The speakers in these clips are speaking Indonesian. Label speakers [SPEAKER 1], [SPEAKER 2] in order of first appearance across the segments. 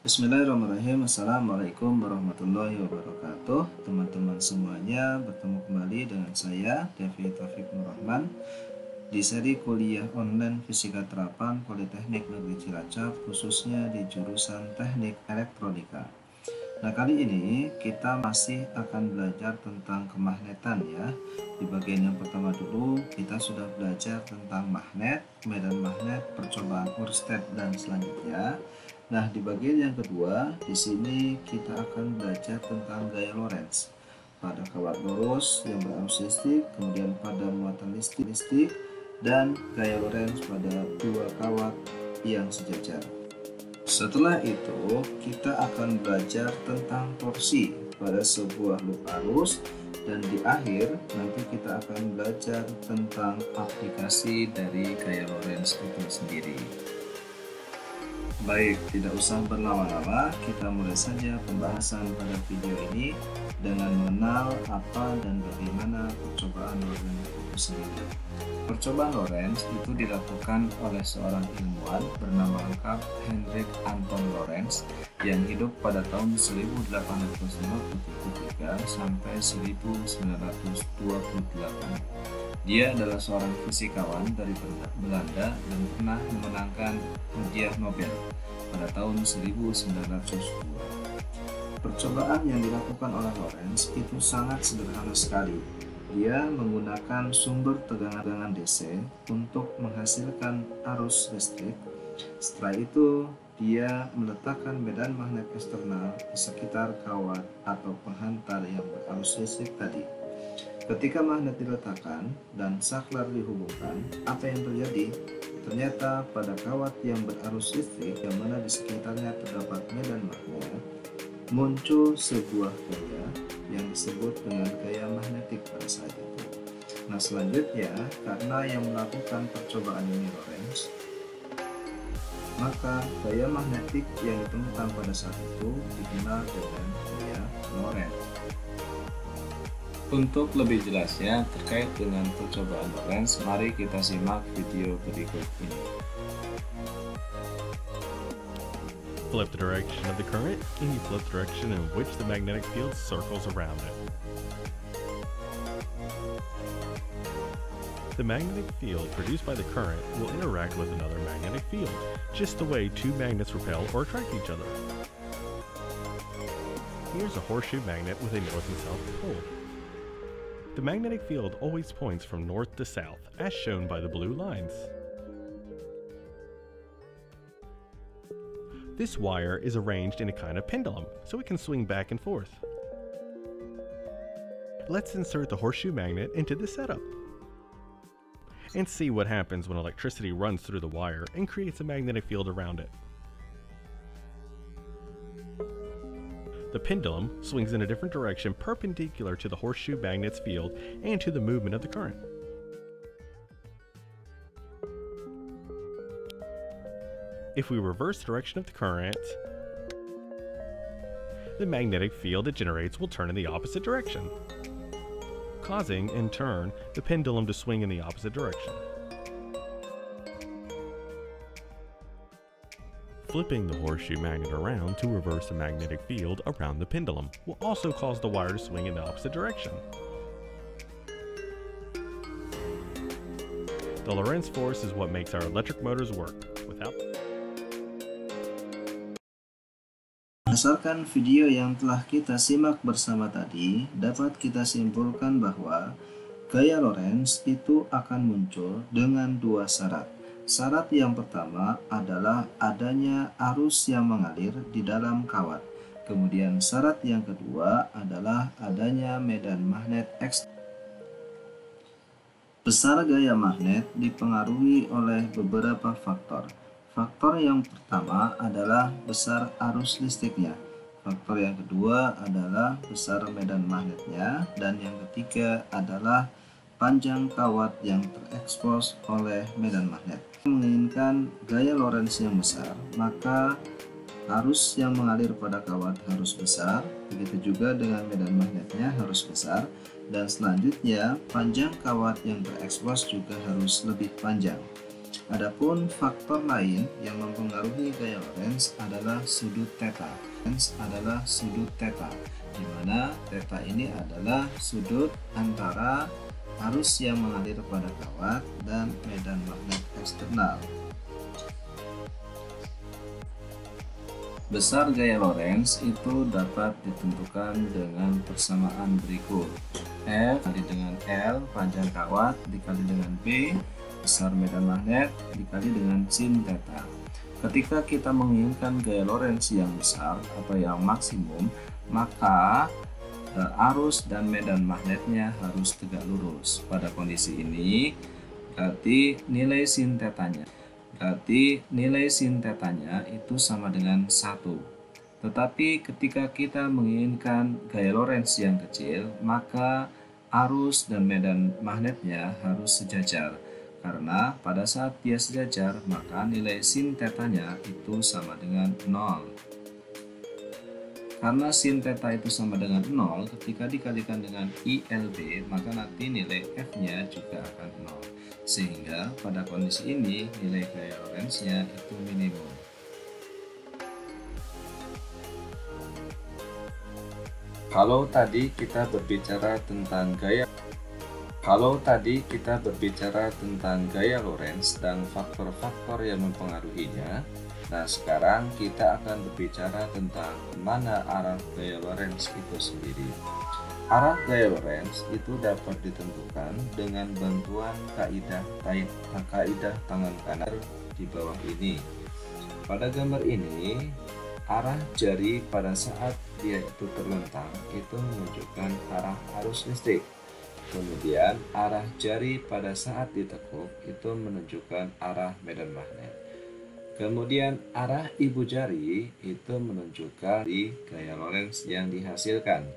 [SPEAKER 1] Bismillahirrahmanirrahim. Assalamualaikum warahmatullahi wabarakatuh. Teman-teman semuanya, bertemu kembali dengan saya Devi Taufik Nurrahman di seri kuliah online Fisika Terapan Politeknik Negeri Cilacap, khususnya di jurusan Teknik Elektronika. Nah, kali ini kita masih akan belajar tentang kemagnetan ya. Di bagian yang pertama dulu kita sudah belajar tentang magnet, medan magnet, percobaan Oersted dan selanjutnya. Nah, di bagian yang kedua, di sini kita akan belajar tentang gaya Lorentz pada kawat lurus yang berarus listrik, kemudian pada muatan listrik, dan gaya Lorentz pada dua kawat yang sejajar. Setelah itu, kita akan belajar tentang torsi pada sebuah loop arus, dan di akhir nanti kita akan belajar tentang aplikasi dari gaya Lorentz itu sendiri. Baik, tidak usah berlama-lama, kita mulai saja pembahasan pada video ini dengan mengenal apa dan bagaimana percobaan Lorentz itu sendiri. Percobaan Lorentz itu dilakukan oleh seorang ilmuwan bernama lengkap Hendrik Anton Lorentz yang hidup pada tahun 1853 sampai 1928. Dia adalah seorang fisikawan dari Belanda dan pernah memenangkan hadiah Nobel pada tahun 1902. Percobaan yang dilakukan oleh Lorentz itu sangat sederhana sekali. Dia menggunakan sumber tegangan DC untuk menghasilkan arus listrik. Setelah itu, dia meletakkan medan magnet eksternal di sekitar kawat atau penghantar yang berarus listrik tadi. Ketika magnet diletakkan dan saklar dihubungkan, apa yang terjadi? Ternyata pada kawat yang berarus listrik yang mana di sekitarnya terdapat medan magnet, muncul sebuah gaya yang disebut dengan gaya magnetik pada saat itu. Nah, selanjutnya, karena yang melakukan percobaan ini Lorentz, maka gaya magnetik yang ditemukan pada saat itu dikenal dengan gaya Lorentz. Untuk lebih jelasnya terkait dengan percobaan Lorentz, mari kita simak video berikut ini.
[SPEAKER 2] Flip the direction of the current, and you flip the direction in which the magnetic field circles around it. The magnetic field produced by the current will interact with another magnetic field, just the way two magnets repel or attract each other. Here's a horseshoe magnet with a north and south pole. The magnetic field always points from north to south, as shown by the blue lines. This wire is arranged in a kind of pendulum, so it can swing back and forth. Let's insert the horseshoe magnet into the setup and see what happens when electricity runs through the wire and creates a magnetic field around it. The pendulum swings in a different direction perpendicular to the horseshoe magnet's field and to the movement of the current. If we reverse the direction of the current, the magnetic field it generates will turn in the opposite direction, causing, in turn, the pendulum to swing in the opposite direction. Flipping the horseshoe magnet around to reverse the magnetic field around the pendulum will also cause the wire to swing in the opposite direction. The Lorentz force is what makes our electric motors work.
[SPEAKER 1] Berdasarkan video yang telah kita simak bersama tadi, dapat kita simpulkan bahwa gaya Lorentz itu akan muncul dengan dua syarat. Syarat yang pertama adalah adanya arus yang mengalir di dalam kawat. Kemudian syarat yang kedua adalah adanya medan magnet eksternal. Besar gaya magnet dipengaruhi oleh beberapa faktor. Faktor yang pertama adalah besar arus listriknya. Faktor yang kedua adalah besar medan magnetnya. Dan yang ketiga adalah panjang kawat yang terekspos oleh medan magnet. Menginginkan gaya Lorentz yang besar, maka arus yang mengalir pada kawat harus besar. Begitu juga dengan medan magnetnya harus besar. Dan selanjutnya panjang kawat yang terekspos juga harus lebih panjang. Adapun faktor lain yang mempengaruhi gaya Lorentz adalah sudut theta. Di mana theta ini adalah sudut antara arus yang mengalir pada kawat dan medan magnet eksternal. Besar gaya Lorentz itu dapat ditentukan dengan persamaan berikut: F dikali dengan L panjang kawat dikali dengan B besar medan magnet dikali dengan sin theta. Ketika kita menginginkan gaya Lorentz yang besar atau yang maksimum, maka arus dan medan magnetnya harus tegak lurus. Pada kondisi ini berarti nilai sin tetanya itu sama dengan 1. Tetapi ketika kita menginginkan gaya Lorentz yang kecil, maka arus dan medan magnetnya harus sejajar. Karena pada saat dia sejajar, maka nilai sin tetanya itu sama dengan 0. Karena sin theta itu sama dengan 0, ketika dikalikan dengan ILB, maka nanti nilai F-nya juga akan 0. Sehingga pada kondisi ini, nilai gaya Lorentz-nya itu minimum. Kalau tadi kita berbicara tentang gaya Lorentz dan faktor-faktor yang mempengaruhinya. Nah, sekarang kita akan berbicara tentang mana arah gaya Lorentz itu sendiri. Arah gaya Lorentz itu dapat ditentukan dengan bantuan kaidah tangan kanan di bawah ini. Pada gambar ini, arah jari pada saat dia itu terlentang itu menunjukkan arah arus listrik. Kemudian arah jari pada saat ditekuk itu menunjukkan arah medan magnet. Kemudian arah ibu jari itu menunjukkan gaya Lorentz yang dihasilkan.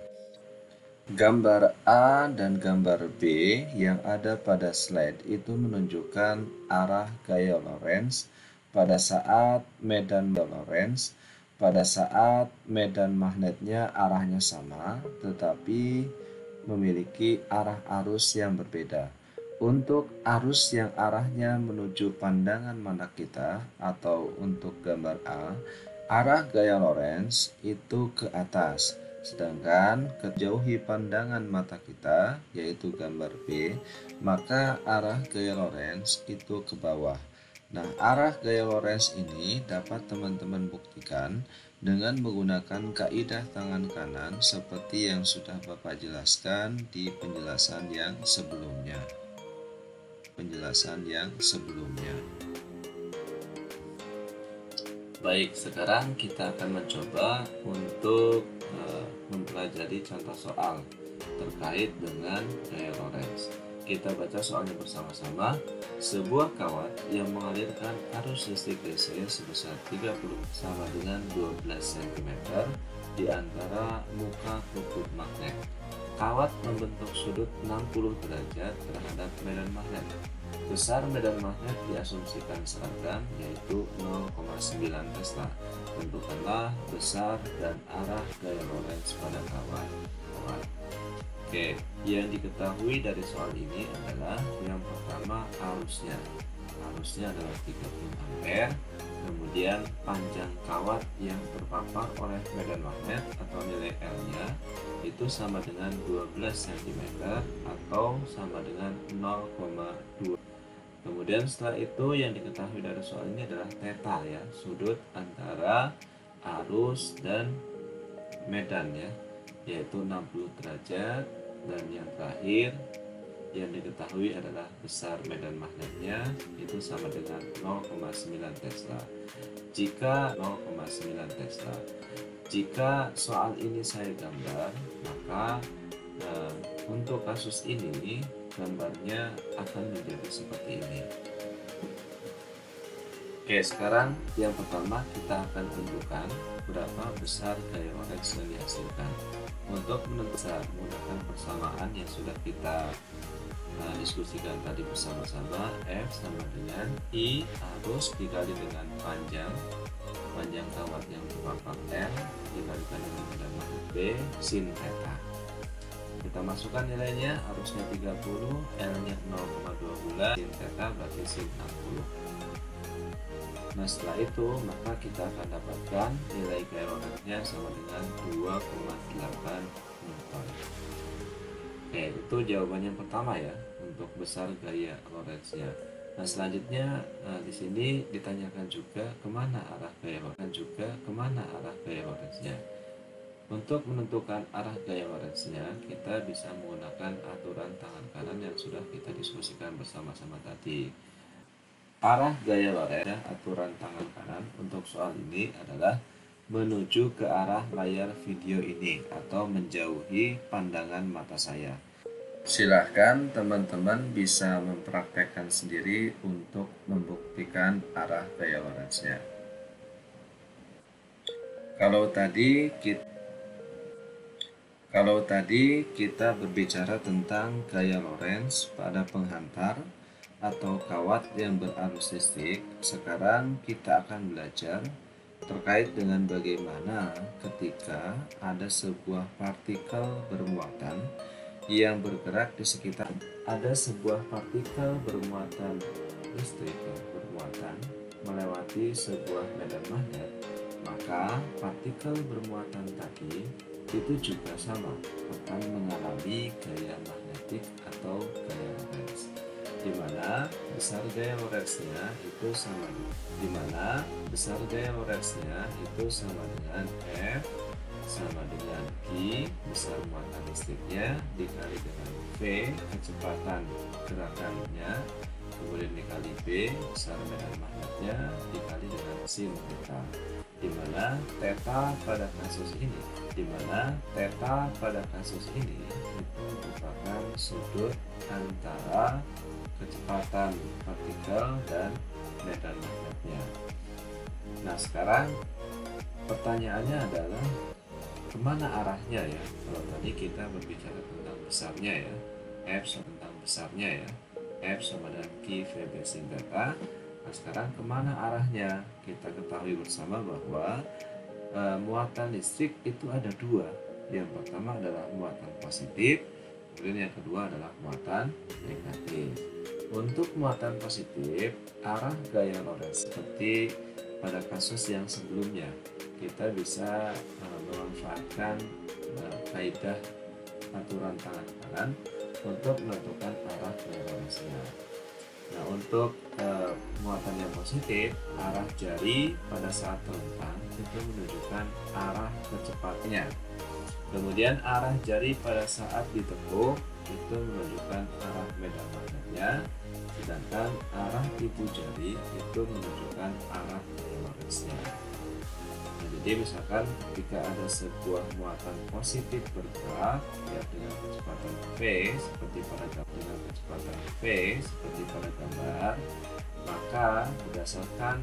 [SPEAKER 1] Gambar A dan gambar B yang ada pada slide itu menunjukkan arah gaya Lorentz pada saat medan magnetnya arahnya sama, tetapi memiliki arah arus yang berbeda. Untuk arus yang arahnya menuju pandangan mata kita atau untuk gambar A, arah gaya Lorentz itu ke atas, sedangkan kejauhi pandangan mata kita yaitu gambar B, maka arah gaya Lorentz itu ke bawah. Nah, arah gaya Lorentz ini dapat teman-teman buktikan dengan menggunakan kaidah tangan kanan seperti yang sudah Bapak jelaskan di penjelasan yang sebelumnya. Baik, sekarang kita akan mencoba untuk mempelajari contoh soal terkait dengan gaya Lorentz. Kita baca soalnya bersama-sama. Sebuah kawat yang mengalirkan arus listrik DC sebesar 30 sama dengan 12 cm di antara muka kutub magnet. Kawat membentuk sudut 60 derajat terhadap medan magnet. Besar medan magnet diasumsikan seragam yaitu 0,9 Tesla. Tentukanlah besar dan arah gaya Lorentz pada kawat. Oke, yang diketahui dari soal ini adalah yang pertama arusnya adalah 30 ampere. Kemudian panjang kawat yang terpapar oleh medan magnet atau nilai L-nya itu sama dengan 12 cm atau sama dengan 0,2. Kemudian setelah itu yang diketahui dari soal ini adalah theta ya, sudut antara arus dan medan ya, yaitu 60 derajat. Dan yang terakhir yang diketahui adalah besar medan magnetnya itu sama dengan 0,9 Tesla. Jika soal ini saya gambar, maka untuk kasus ini gambarnya akan menjadi seperti ini. Oke, sekarang yang pertama kita akan tentukan berapa besar gaya Lorentz yang dihasilkan. Untuk menentukan menggunakan persamaan yang sudah kita diskusikan tadi bersama-sama, F sama dengan I arus dikali dengan panjang kawat yang terpapar L dikalikan dengan medan magnet B sin theta. Kita masukkan nilainya, arusnya 30, L-nya 0,2 bulan, sin theta berarti sin 60. Nah setelah itu maka kita akan dapatkan nilai gaya Lorentz-nya sama dengan 2,8 Newton. Oke, itu jawabannya yang pertama ya untuk besar gaya Lorentz-nya. Nah selanjutnya di sini ditanyakan juga kemana arah gaya Lorentz-nya. Untuk menentukan arah gaya Lorentz-nya, kita bisa menggunakan aturan tangan kanan yang sudah kita diskusikan bersama-sama tadi. Arah gaya Lorentz, aturan tangan kanan untuk soal ini adalah menuju ke arah layar video ini atau menjauhi pandangan mata saya. Silahkan teman-teman bisa mempraktekkan sendiri untuk membuktikan arah gaya Lorentz-nya. Kalau tadi kita berbicara tentang gaya Lorentz pada penghantar atau kawat yang berarus listrik, sekarang kita akan belajar terkait dengan bagaimana ketika ada sebuah partikel bermuatan yang bergerak di sekitar bermuatan listrik yang bermuatan melewati sebuah medan magnet, maka partikel bermuatan tadi itu juga sama akan mengalami gaya magnetik atau gaya Lorentz, di mana besar gaya Lorentz-nya itu sama dengan F sama dengan Q besar muatan listriknya dikali dengan V kecepatan gerakannya, kemudian dikali B besar medan magnetnya dikali dengan sin theta, di mana theta pada kasus ini itu merupakan sudut antara kecepatan partikel dan medan magnetnya. Nah sekarang pertanyaannya adalah kemana arahnya ya? Kalau tadi kita berbicara tentang besarnya ya, F sama dengan Q VB sin theta. Nah sekarang kemana arahnya? Kita ketahui bersama bahwa muatan listrik itu ada dua. Yang pertama adalah muatan positif, kemudian yang kedua adalah muatan negatif. Untuk muatan positif, arah gaya Lorentz seperti pada kasus yang sebelumnya, kita bisa memanfaatkan kaidah aturan tangan kanan untuk menentukan arah gaya Lorentz-nya. Nah untuk muatan yang positif, arah jari pada saat terlentang itu menunjukkan arah kecepatannya. Kemudian arah jari pada saat ditekuk itu menunjukkan arah medan magnetnya, sedangkan arah ibu jari itu menunjukkan arah gaya Lorentz-nya. Nah, jadi misalkan ketika ada sebuah muatan positif bergerak ya dengan kecepatan v seperti pada gambar, maka berdasarkan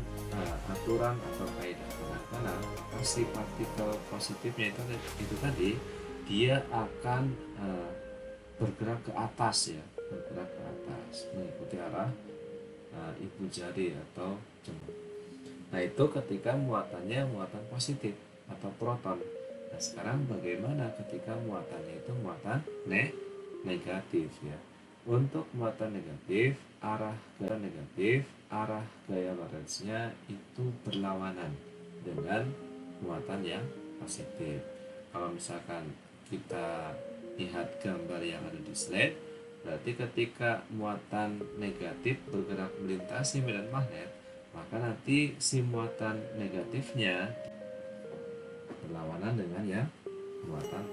[SPEAKER 1] aturan atau kaidah tangan kanan, si partikel positifnya itu tadi dia akan bergerak ke atas mengikuti arah ibu jari atau jempol. Nah itu ketika muatannya muatan positif atau proton. Nah sekarang bagaimana ketika muatannya itu muatan negatif ya? Untuk muatan negatif, arah gaya Lorentz-nya itu berlawanan dengan muatan yang positif. Kalau misalkan kita lihat gambar yang ada di slide, berarti ketika muatan negatif bergerak melintasi medan magnet, maka nanti si muatan negatifnya berlawanan dengan yang muatan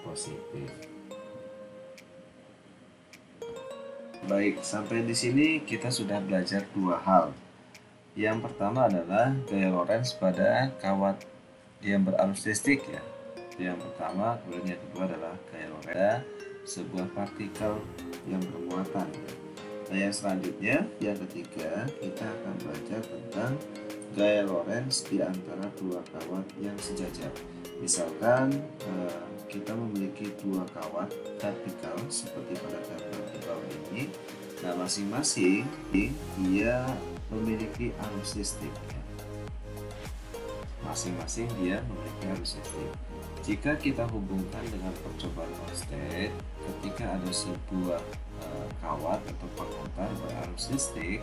[SPEAKER 1] positif. Baik, sampai di sini kita sudah belajar dua hal. Yang pertama adalah gaya Lorentz pada kawat yang berarus listrik ya. Yang pertama, kemudian yang kedua adalah gaya Lorentz pada sebuah partikel yang bermuatan. Nah, yang selanjutnya, yang ketiga, kita akan belajar tentang gaya Lorentz di antara dua kawat yang sejajar. Misalkan kita memiliki dua kawat vertikal seperti pada gambar di bawah ini. Nah, masing-masing dia memiliki arus listrik ya. masing-masing dia memiliki arus listrik. Jika kita hubungkan dengan percobaan Oersted, ketika ada sebuah kawat atau pengantar berarus listrik,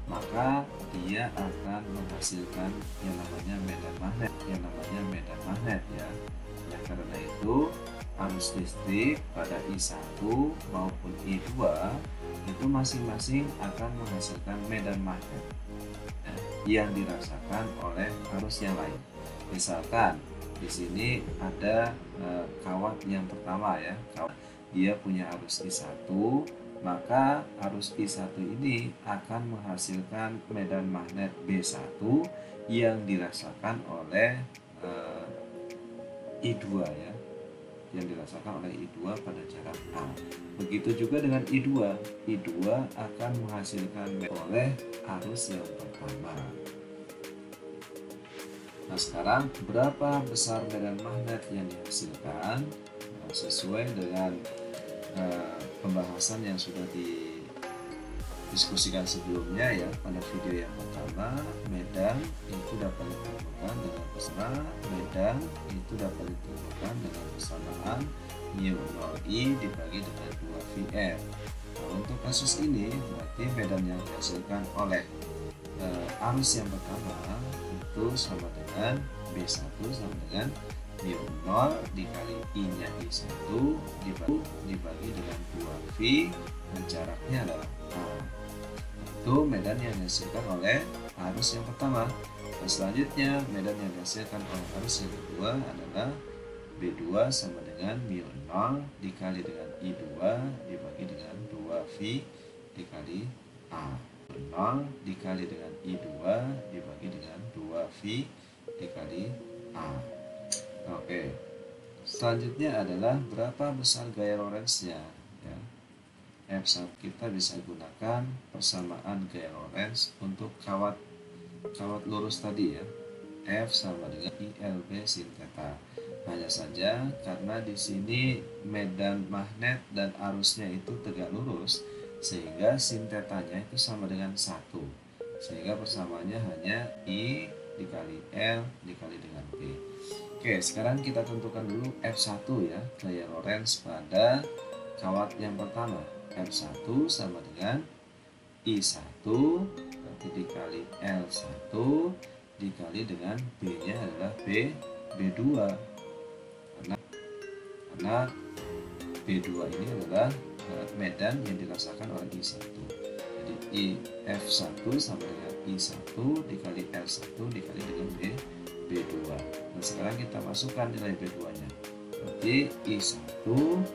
[SPEAKER 1] maka dia akan menghasilkan yang namanya medan magnet ya. Karena itu arus listrik pada I1 maupun I2 itu masing-masing akan menghasilkan medan magnet yang dirasakan oleh arus yang lain. Misalkan di sini ada kawat yang pertama ya, dia punya arus I1, maka arus I1 ini akan menghasilkan medan magnet B1 yang dirasakan oleh I2 ya, yang dirasakan oleh I2 pada jarak A. Begitu juga dengan I2 akan menghasilkan oleh arus yang pertama. Nah, sekarang berapa besar medan magnet yang dihasilkan? Sesuai dengan pembahasan yang sudah didiskusikan sebelumnya ya, pada video yang pertama, medan itu dapat ditentukan dengan persamaan mu 0I dibagi dengan 2VR. Nah, untuk kasus ini berarti medan yang dihasilkan oleh arus yang pertama itu sama dengan B1 sama dengan mu 0 dikali I-nya I1 dibagi dengan 2V, dan jaraknya adalah A. Itu medan yang dihasilkan oleh arus yang pertama. Dan selanjutnya medan yang dihasilkan oleh arus yang kedua adalah B2 sama dengan mu 0 dikali dengan I2 dibagi dengan 2V dikali A. 0 dikali dengan I2 dibagi dengan 2V dikali A. Oke, selanjutnya adalah berapa besar gaya Lorentz-nya ya. F1 kita bisa gunakan persamaan gaya Lorentz untuk kawat lurus tadi ya. F sama dengan ILB sin theta. Hanya saja karena di sini medan magnet dan arusnya itu tegak lurus, sehingga sin theta-nya itu sama dengan 1. Sehingga persamaannya hanya I dikali L dikali dengan B. Oke, sekarang kita tentukan dulu F1 ya, gaya Lorentz pada kawat yang pertama. F1 sama dengan I1 berarti dikali L1 dikali dengan B-nya adalah B2. Karena B2 ini adalah medan yang dirasakan oleh I1. Jadi F1 sama dengan I1 dikali L1 dikali dengan B2. Nah, sekarang kita masukkan nilai B2-nya. Berarti I1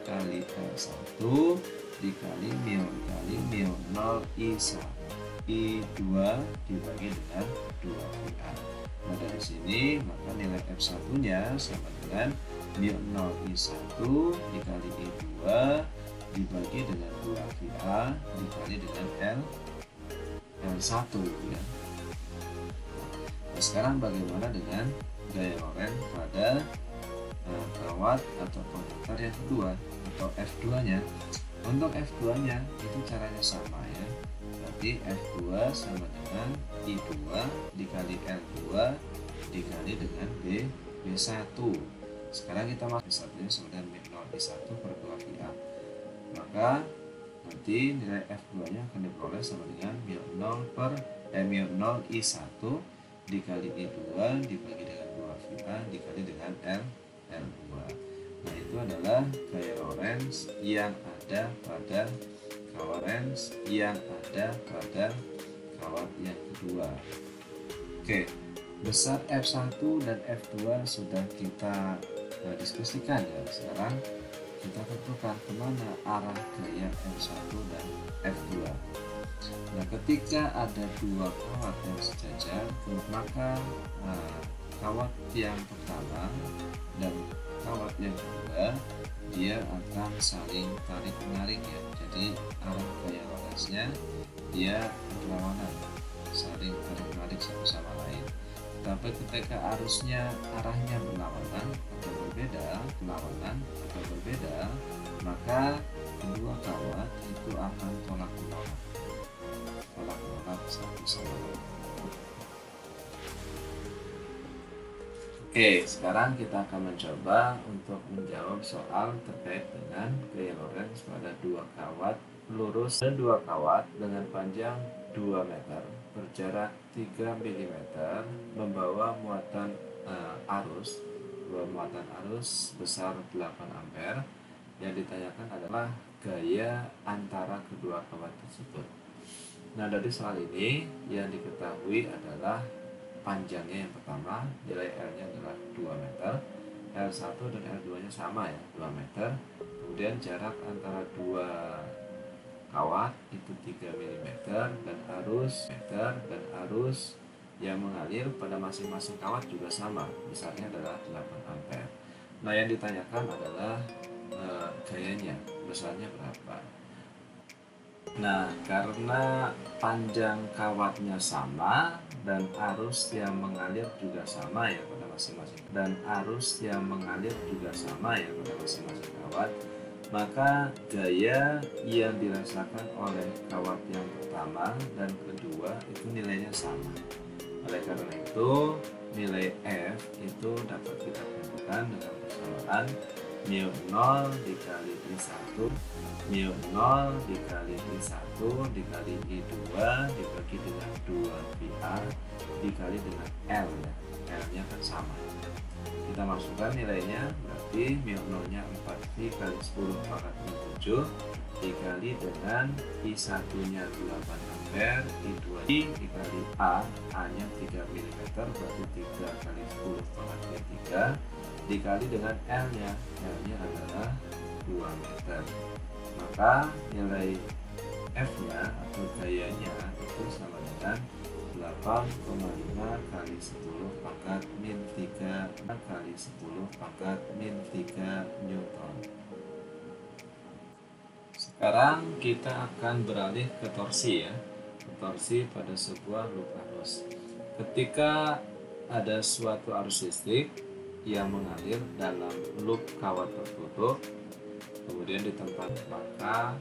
[SPEAKER 1] kali L1 dikali mu 0 I2 dibagi dengan 2VR. Nah, dari sini maka nilai F1-nya sama dengan mu 0 I1 dikali I2 dibagi dengan 2VA dikali dengan L1 ya. Nah, sekarang bagaimana dengan gaya Lorentz pada kawat atau konektor yang kedua atau F2-nya? Untuk F2-nya itu caranya sama ya. Berarti F2 sama dengan I2 dikali L2 dikali dengan B1. Sekarang kita masuk B1-nya sama dengan mu 0 I1 per 2VA. Maka nanti nilai F2-nya akan diperoleh sama dengan mu 0 I1 dikali I2 dibagi dengan 2VA dikali dengan L2. Nah, itu adalah gaya Lorentz yang ada pada kawat yang kedua. Oke, besar F1 dan F2 sudah kita diskusikan ya. Sekarang kita tentukan kemana arah gaya F1 dan F2. Nah, ketika ada dua kawat yang sejajar, maka kawat yang pertama dan kawat yang kedua dia akan saling tarik menarik ya. Jadi arah gaya Lorentz-nya dia berlawanan, saling tarik menarik satu sama lain. Tapi ketika arusnya arahnya berlawanan atau berbeda, maka kedua kawat itu akan tolak menolak satu sama lain. Oke, sekarang kita akan mencoba untuk menjawab soal terkait dengan gaya Lorentz pada dua kawat lurus dan dua kawat dengan panjang 2 meter berjarak 3 mm membawa muatan arus besar 8 ampere. Yang ditanyakan adalah gaya antara kedua kawat tersebut. Nah, dari soal ini yang diketahui adalah panjangnya yang pertama, nilai L-nya adalah 2 meter, L1 dan L2-nya sama ya, 2 meter. Kemudian jarak antara dua kawat itu 3 mm dan arus yang mengalir pada masing-masing kawat juga sama, besarnya adalah 8 ampere. Nah, yang ditanyakan adalah gayanya, besarnya berapa. Nah, karena panjang kawatnya sama dan arus yang mengalir juga sama ya pada masing-masing kawat, maka gaya yang dirasakan oleh kawat yang pertama dan kedua itu nilainya sama. Oleh karena itu, nilai F itu dapat kita tentukan dengan persamaan μ0 dikali I1 μ0 dikali I1 dikali I2 dibagi dengan 2πr dikali dengan L ya. L-nya kan sama. Kita masukkan nilainya, berarti μ0 nya 4π kali 10 pangkat 7 dikali dengan I1 nya 8 ampere, I2 dikali A nya 3 mm berarti 3 kali 10 pangkat 3 dikali dengan L-nya adalah 2 meter. Maka nilai F-nya atau gayanya itu sama dengan 8,5 kali 10 pangkat min 3 kali 10 pangkat min 3 Newton. Sekarang kita akan beralih ke torsi ya. Torsi pada sebuah loop arus. Ketika ada suatu arus listrik yang mengalir dalam loop kawat tertutup, kemudian di tempat, maka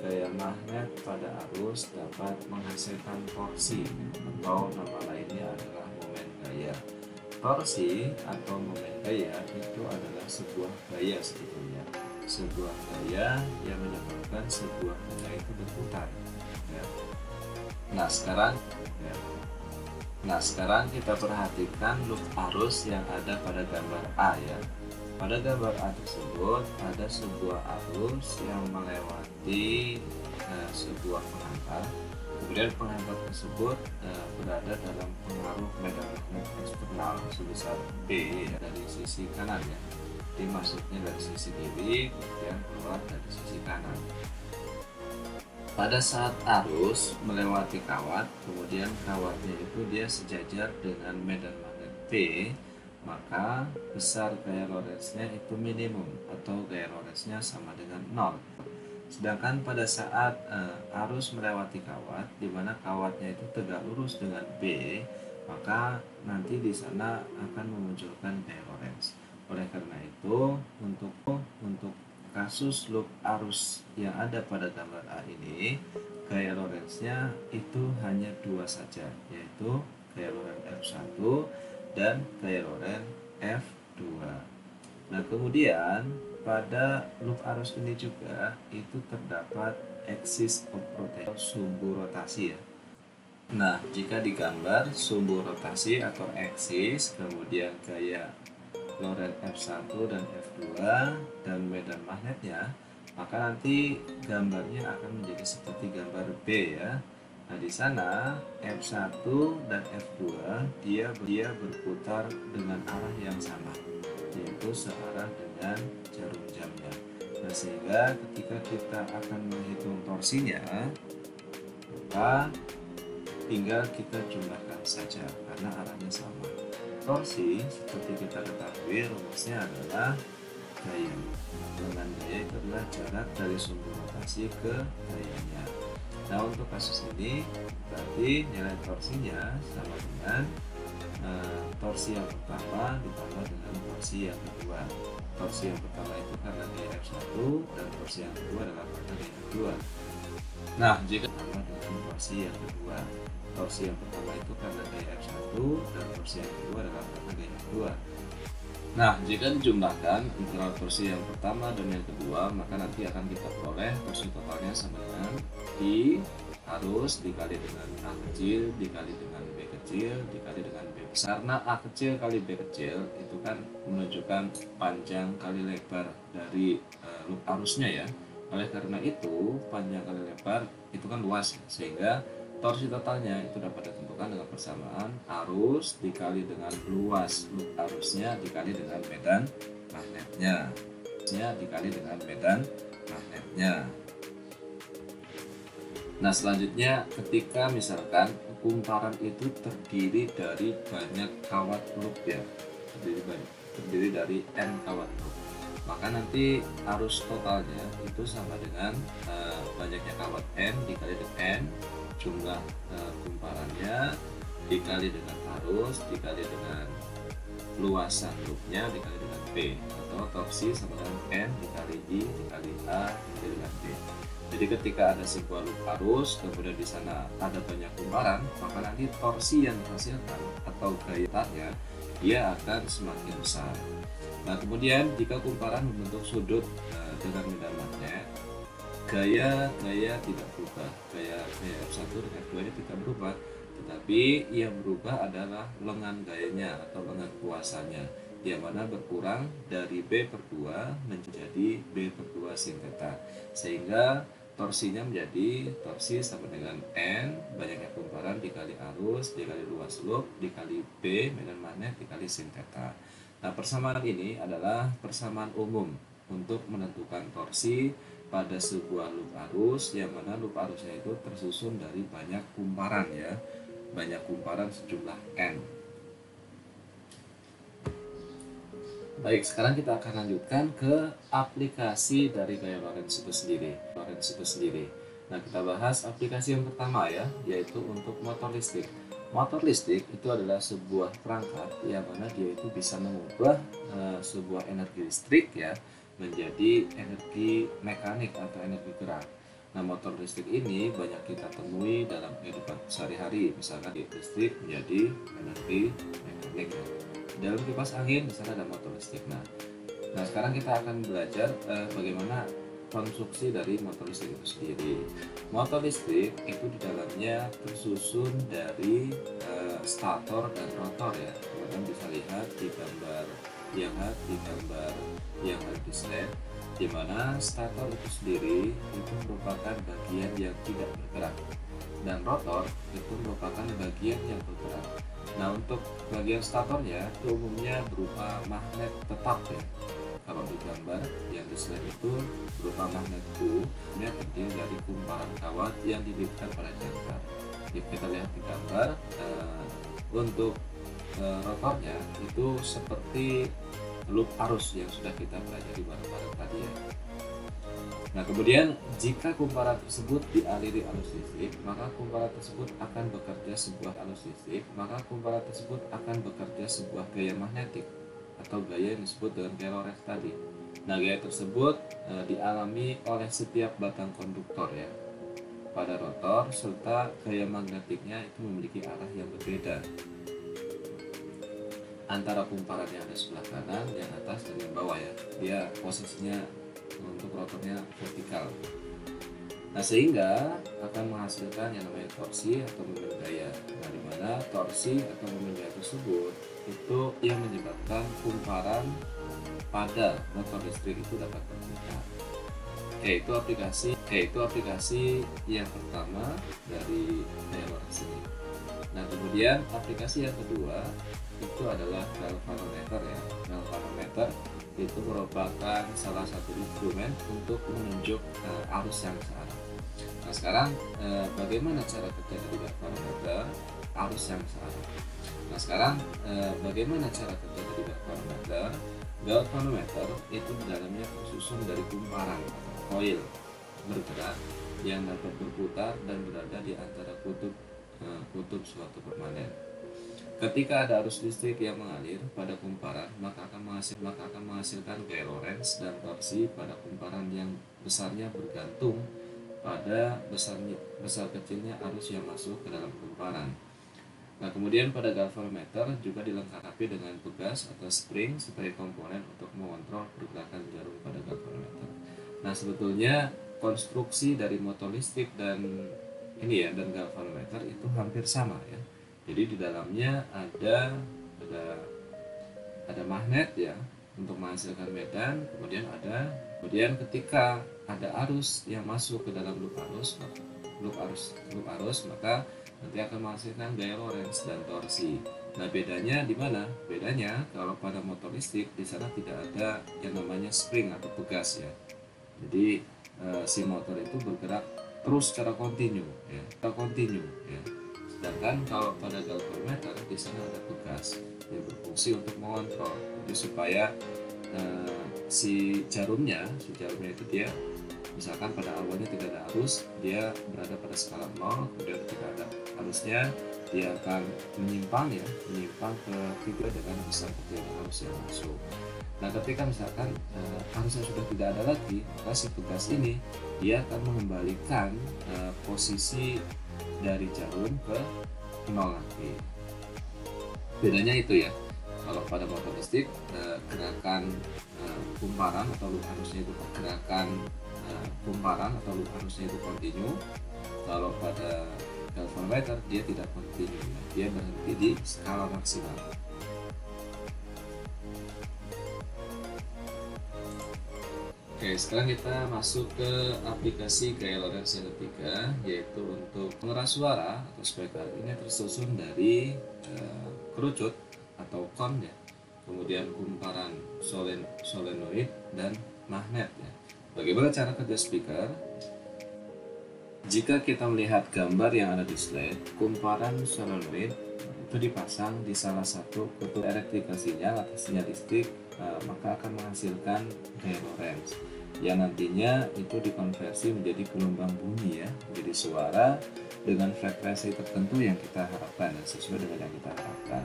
[SPEAKER 1] gaya magnet pada arus dapat menghasilkan torsi atau nama lainnya adalah momen gaya. Torsi atau momen gaya itu adalah sebuah gaya sebetulnya, sebuah gaya yang menyebabkan sebuah benda itu berputar ya. Nah sekarang kita perhatikan loop arus yang ada pada gambar A ya. Pada gambar A tersebut ada sebuah arus yang melewati sebuah penghantar. Kemudian penghantar tersebut berada dalam pengaruh medan magnet eksternal sebesar B ya, dari sisi kanan ya. Dimasuknya dari sisi kiri, kemudian keluar dari sisi kanan. Pada saat arus melewati kawat, kemudian kawatnya itu dia sejajar dengan medan magnet P, maka besar gaya Lorentz-nya itu minimum atau gaya Lorentz-nya sama dengan 0. Sedangkan pada saat arus melewati kawat, di mana kawatnya itu tegak lurus dengan B, maka nanti di sana akan memunculkan gaya Lorentz. Oleh karena itu, untuk kasus loop arus yang ada pada gambar A ini, gaya Lorentz-nya itu hanya dua saja, yaitu gaya Lorentz F1 dan gaya Lorentz F2. Nah, kemudian pada loop arus ini juga itu terdapat axis of rotation, sumbu rotasi ya. Nah, jika digambar sumbu rotasi atau axis, kemudian gaya Lorentz F1 dan F2 dan medan magnetnya, maka nanti gambarnya akan menjadi seperti gambar B ya. Nah, di sana F1 dan F2 dia berputar dengan arah yang sama, yaitu searah dengan jarum jamnya. Nah, sehingga ketika kita akan menghitung torsinya, maka tinggal kita jumlahkan saja karena arahnya sama. Torsi seperti kita ketahui rumusnya adalah gaya. Dengan gaya itu adalah jarak dari sumbu rotasi ke gayanya. Nah, untuk kasus ini berarti nilai torsinya sama dengan torsi yang pertama ditambah dengan torsi yang kedua. Torsi yang pertama itu karena gaya F1 dan torsi yang kedua adalah karena gaya F2. Nah, jika ditambah dengan torsi yang kedua, torsi yang pertama itu karena gaya F1 dan torsi yang kedua adalah karena gaya F2. Nah, jika dijumlahkan antara torsi yang pertama dan yang kedua, maka nanti akan kita peroleh torsi totalnya sama dengan I harus dikali dengan A kecil, dikali dengan B kecil, dikali dengan B besar. Karena A kecil kali B kecil itu kan menunjukkan panjang kali lebar dari loop arusnya ya. Oleh karena itu, panjang kali lebar itu kan luas, sehingga torsi totalnya itu dapat ditentukan dengan persamaan arus dikali dengan luas loop arusnya dikali dengan medan magnetnya. Dikali dengan medan magnetnya. Nah, selanjutnya ketika misalkan kumparan itu terdiri dari banyak kawat loop ya, terdiri dari n kawat loop, maka nanti arus totalnya itu sama dengan banyaknya kawat n dikali dengan n jumlah kumparannya dikali dengan arus dikali dengan luasan loopnya dikali dengan P, atau torsi sama dengan n dikali I dikali A dikali dengan B. Jadi ketika ada sebuah loop arus kemudian di sana ada banyak kumparan, maka nanti torsi yang dihasilkan atau gayanya dia akan semakin besar. Nah, kemudian jika kumparan membentuk sudut dengan medan magnet, gaya tidak berubah, gaya F1 dengan 2 nya tidak berubah, tetapi yang berubah adalah lengan gayanya atau lengan kuasanya, yang mana berkurang dari B per 2 menjadi B per 2 sin theta, sehingga torsinya menjadi torsi sama dengan N banyaknya kumparan dikali arus dikali luas loop dikali B medan magnet dikali sin theta. Nah, persamaan ini adalah persamaan umum untuk menentukan torsi pada sebuah loop arus, yang mana loop arusnya itu tersusun dari banyak kumparan ya, banyak kumparan sejumlah N. Baik, sekarang kita akan lanjutkan ke aplikasi dari gaya Lorentz itu sendiri. Nah, kita bahas aplikasi yang pertama ya, yaitu untuk motor listrik. Motor listrik itu adalah sebuah perangkat yang mana dia itu bisa mengubah sebuah energi listrik ya menjadi energi mekanik atau energi gerak. Nah, motor listrik ini banyak kita temui dalam kehidupan sehari-hari, misalkan listrik menjadi energi mekanik ya. Dalam kipas angin di sana ada motor listrik. Nah, sekarang kita akan belajar bagaimana konstruksi dari motor listrik itu sendiri. Motor listrik itu di dalamnya tersusun dari stator dan rotor ya. Teman-teman bisa lihat di gambar yang ada di slide, di mana stator itu sendiri itu merupakan bagian yang tidak bergerak dan rotor itu merupakan bagian yang bergerak. Nah, untuk bagian statornya itu umumnya berupa magnet tetap ya. Kalau di gambar yang di slide itu berupa magnet U, ini terdiri dari kumparan kawat yang didirikan pada jangkar. Jadi kita lihat di gambar, untuk rotornya itu seperti loop arus yang sudah kita pelajari bareng-bareng tadi ya. Nah, kemudian jika kumparan tersebut dialiri arus listrik, maka kumparan tersebut akan bekerja sebuah gaya magnetik atau gaya yang disebut dengan gaya Lorentz tadi. Nah, gaya tersebut dialami oleh setiap batang konduktor ya pada rotor, serta gaya magnetiknya itu memiliki arah yang berbeda antara kumparan yang ada sebelah kanan, yang atas, dan yang bawah ya. Dia posisinya untuk rotornya vertikal. Nah, sehingga akan menghasilkan yang namanya torsi atau momen gaya. Nah, di mana torsi atau momen gaya tersebut itu yang menyebabkan kumparan pada motor listrik itu dapat berputar. Yaitu aplikasi yang pertama dari gaya Lorentz ini. Nah, kemudian aplikasi yang kedua itu adalah galvanometer ya. Galvanometer itu merupakan salah satu instrumen untuk menunjuk arus yang searah. Nah, sekarang bagaimana cara kerja dari galvanometer arus yang searah? Nah, sekarang bagaimana cara kerja dari galvanometer? Galvanometer itu di dalamnya tersusun dari kumparan atau koil bergerak yang dapat berputar dan berada di antara kutub suatu permanen. Ketika ada arus listrik yang mengalir pada kumparan, maka akan menghasilkan gaya Lorentz dan torsi pada kumparan yang besarnya bergantung pada besar kecilnya arus yang masuk ke dalam kumparan. Nah, kemudian pada galvanometer juga dilengkapi dengan pegas atau spring sebagai komponen untuk mengontrol pergerakan jarum pada galvanometer. Nah, sebetulnya konstruksi dari motor listrik dan dan galvanometer itu hampir sama ya. Jadi di dalamnya ada magnet ya untuk menghasilkan medan, kemudian ketika ada arus yang masuk ke dalam loop arus maka nanti akan menghasilkan gaya Lorentz dan torsi. Nah, bedanya di mana? Bedanya kalau pada motor listrik di sana tidak ada yang namanya spring atau pegas ya. Jadi si motor itu bergerak terus secara kontinu ya, Sedangkan kalau pada galvanometer di sana ada pegas yang berfungsi untuk mengontrol. Jadi supaya si jarumnya itu dia misalkan pada awalnya tidak ada arus, dia berada pada skala 0, kemudian ketika ada arusnya dia akan menyimpang ke tiga dengan besar kecil arus yang masuk. Nah, ketika misalkan arusnya sudah tidak ada lagi, maka si pegas ini dia akan mengembalikan posisi dari jarum ke 0 lagi. Bedanya itu ya. Kalau pada motor listrik gerakan kumparan atau loop arusnya itu kontinu. Kalau pada galvanometer dia tidak kontinu, dia berhenti di skala maksimal. Oke, sekarang kita masuk ke aplikasi gaya Lorentz yang ketiga, yaitu untuk pengeras suara atau speaker. Ini tersusun dari kerucut atau kon ya, kemudian kumparan solenoid dan magnet ya. Bagaimana cara kerja speaker? Jika kita melihat gambar yang ada di slide, kumparan solenoid itu dipasang di salah satu kutub elektrikal sinyal atau sinyal listrik, maka akan menghasilkan gaya Lorentz yang nantinya itu dikonversi menjadi gelombang bunyi ya, menjadi suara dengan frekuensi tertentu yang kita harapkan dan sesuai dengan yang kita harapkan.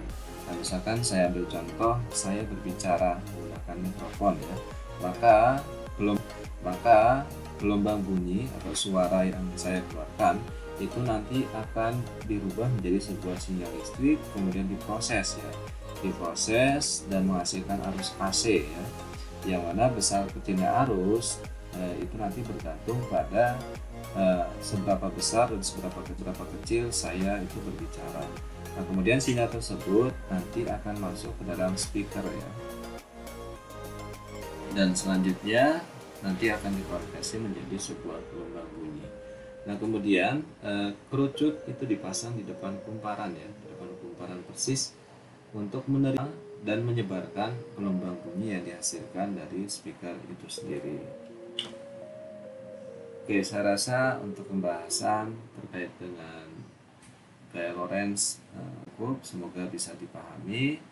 [SPEAKER 1] Nah, misalkan saya ambil contoh, saya berbicara menggunakan mikrofon ya, maka gelombang bunyi atau suara yang saya keluarkan itu nanti akan dirubah menjadi sebuah sinyal listrik, kemudian diproses dan menghasilkan arus AC ya, yang mana besar kecilnya arus itu nanti bergantung pada seberapa besar dan seberapa kecil saya itu berbicara. Nah, kemudian sinyal tersebut nanti akan masuk ke dalam speaker ya, dan selanjutnya nanti akan dikonversi menjadi sebuah gelombang bunyi. Nah, kemudian kerucut itu dipasang di depan kumparan ya, di depan kumparan persis untuk menerima dan menyebarkan gelombang bunyi yang dihasilkan dari speaker itu sendiri. Oke, saya rasa untuk pembahasan terkait dengan gaya Lorentz semoga bisa dipahami.